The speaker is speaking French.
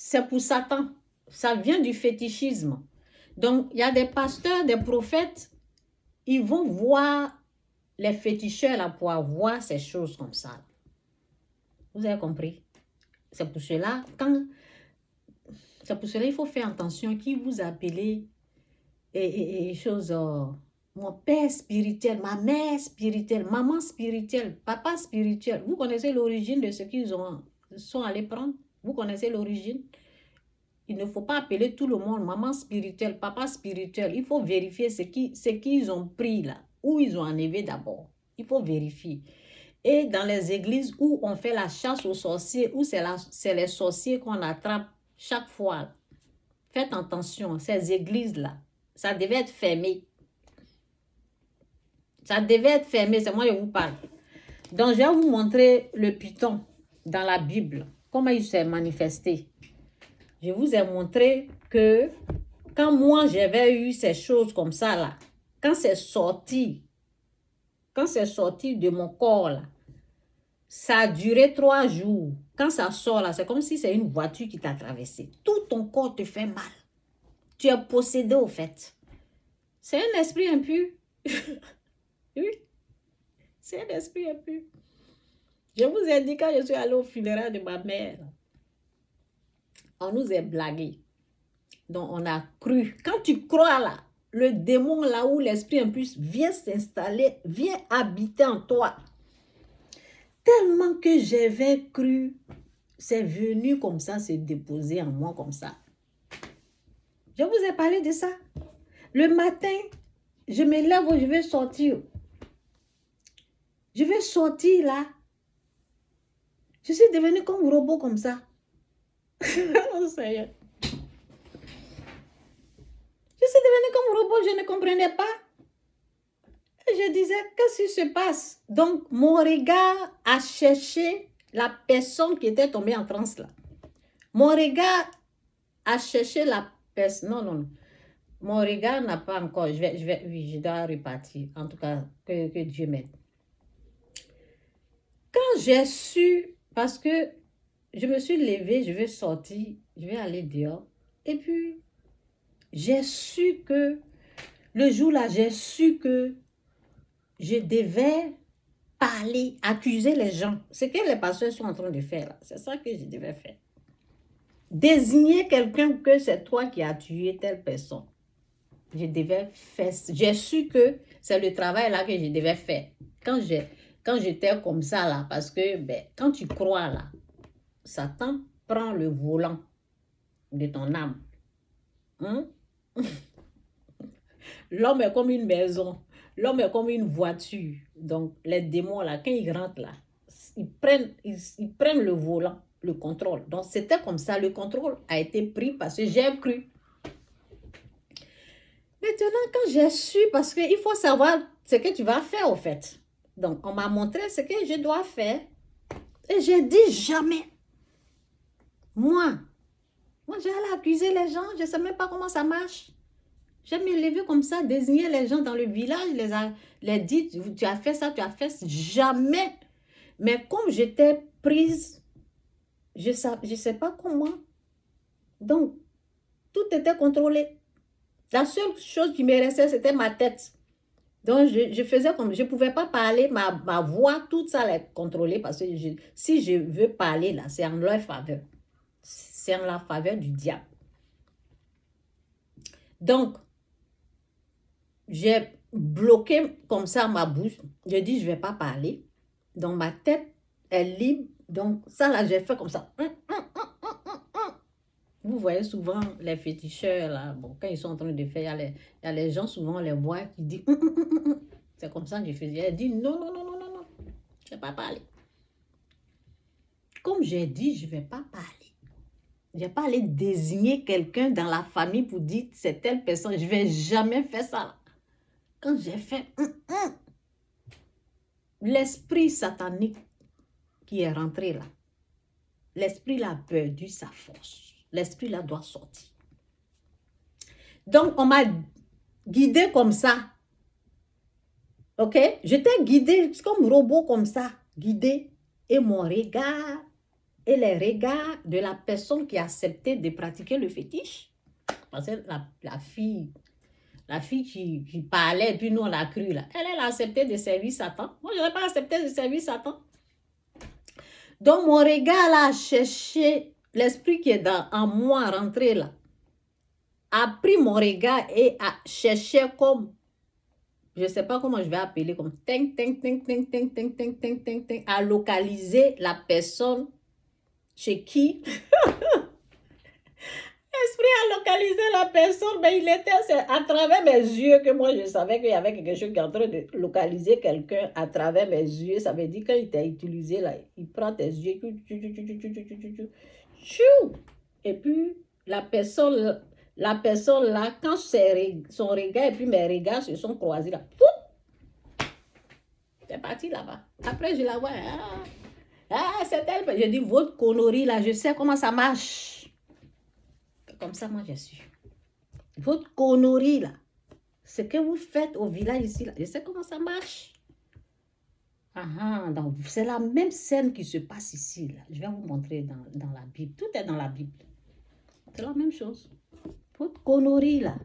c'est pour Satan. Ça vient du fétichisme. Donc, il y a des pasteurs, des prophètes, ils vont voir les féticheurs là pour avoir ces choses comme ça. Vous avez compris? C'est pour cela, il faut faire attention qui vous appelez et choses, mon père spirituel, ma mère spirituelle, maman spirituelle, papa spirituel. Vous connaissez l'origine de ce qu'ils sont allés prendre? Vous connaissez l'origine? Il ne faut pas appeler tout le monde maman spirituelle, papa spirituel. Il faut vérifier ce qu'ils ont pris là, où ils ont enlevé d'abord. Il faut vérifier. Et dans les églises où on fait la chasse aux sorciers, où c'est les sorciers qu'on attrape chaque fois, faites attention, ces églises-là, ça devait être fermé. Ça devait être fermé, c'est moi qui vous parle. Donc, je vais vous montrer le python dans la Bible, comment il s'est manifesté. Je vous ai montré que quand moi j'avais eu ces choses comme ça là, quand c'est sorti de mon corps là, ça a duré 3 jours. Quand ça sort là, c'est comme si c'est une voiture qui t'a traversé. Tout ton corps te fait mal. Tu es possédé au fait. C'est un esprit impur. Oui, c'est un esprit impur. Je vous ai dit quand je suis allée au funérail de ma mère, on nous a blagué. Donc, on a cru. Quand tu crois là, le démon là où l'esprit impur vient s'installer, vient habiter en toi. Tellement que j'avais cru, c'est venu comme ça, se déposer en moi comme ça. Je vous ai parlé de ça. Le matin, je me lève, je vais sortir. Je vais sortir là. Je suis devenue comme un robot comme ça. Oh Seigneur. Je suis devenue comme un robot, je ne comprenais pas. Et je disais, qu'est-ce qui se passe? Donc, mon regard a cherché la personne qui était tombée en transe là. Mon regard a cherché la personne. Non. Mon regard n'a pas encore. Oui, je dois repartir. En tout cas, que Dieu m'aide. Quand j'ai su, parce que je me suis levée, je vais sortir, je vais aller dehors. Et puis, j'ai su que, le jour-là, j'ai su que je devais parler, accuser les gens. Ce que les pasteurs sont en train de faire là, c'est ça que je devais faire. Désigner quelqu'un que c'est toi qui as tué telle personne. Je devais faire, j'ai su que c'est le travail là que je devais faire. Quand j'étais comme ça là, parce que quand tu crois là, Satan prend le volant de ton âme. Hein? L'homme est comme une maison. L'homme est comme une voiture. Donc, les démons, là, quand ils rentrent là, ils prennent le volant, le contrôle. Donc, c'était comme ça. Le contrôle a été pris parce que j'ai cru. Maintenant, quand j'ai su, parce qu'il faut savoir ce que tu vas faire, au fait. Donc, on m'a montré ce que je dois faire. Et j'ai dit jamais. Moi, j'allais accuser les gens. Je ne sais même pas comment ça marche. Je me lever comme ça, désigner les gens dans le village, les dire, tu as fait ça, tu as fait ça. Jamais. Mais comme j'étais prise, je ne sais pas comment. Donc, tout était contrôlé. La seule chose qui me restait, c'était ma tête. Donc, je faisais comme, je ne pouvais pas parler, ma voix, tout ça est contrôlé parce que si je veux parler là, c'est en leur faveur. C'est en la faveur du diable. Donc, j'ai bloqué comme ça ma bouche. Je dis, je ne vais pas parler. Donc, ma tête est libre. Donc, ça là, j'ai fait comme ça. Vous voyez souvent les féticheurs, là, bon, quand ils sont en train de faire, il y a les gens, souvent, on les voit qui disent, c'est comme ça que je faisais. Elle dit, non, je ne vais pas parler. Comme j'ai dit, je ne vais pas parler. Je ne vais pas aller désigner quelqu'un dans la famille pour dire, c'est telle personne. Je ne vais jamais faire ça. Quand j'ai fait, l'esprit satanique qui est rentré là, l'esprit là a perdu sa force. L'esprit là doit sortir. Donc, on m'a guidé comme ça. Ok? J'étais guidée comme robot comme ça, guidée. Et mon regard et les regards de la personne qui a accepté de pratiquer le fétiche. Parce que la fille qui parlait, puis nous on l'a cru là, elle a accepté de servir Satan. Moi, je n'aurais pas accepté de servir Satan. Donc, mon regard là a cherché l'esprit qui est en moi rentré là, a pris mon regard et a cherché comme, je ne sais pas comment je vais appeler, comme à localiser la personne chez qui l'esprit a localisé la personne, mais il était à travers mes yeux que moi je savais qu'il y avait quelque chose qui est en train de localiser quelqu'un à travers mes yeux. Ça veut dire quand il t'a utilisé là, il prend tes yeux, et puis la personne là, quand son regard et puis mes regards se sont croisés là, c'est parti là-bas. Après je la vois, c'est elle. Je dis, votre connerie là, je sais comment ça marche. Comme ça, moi, je suis. Votre connerie, là, ce que vous faites au village ici, là, je sais comment ça marche. Donc, c'est la même scène qui se passe ici, là. Je vais vous montrer dans la Bible. Tout est dans la Bible. C'est la même chose. Votre connerie, là.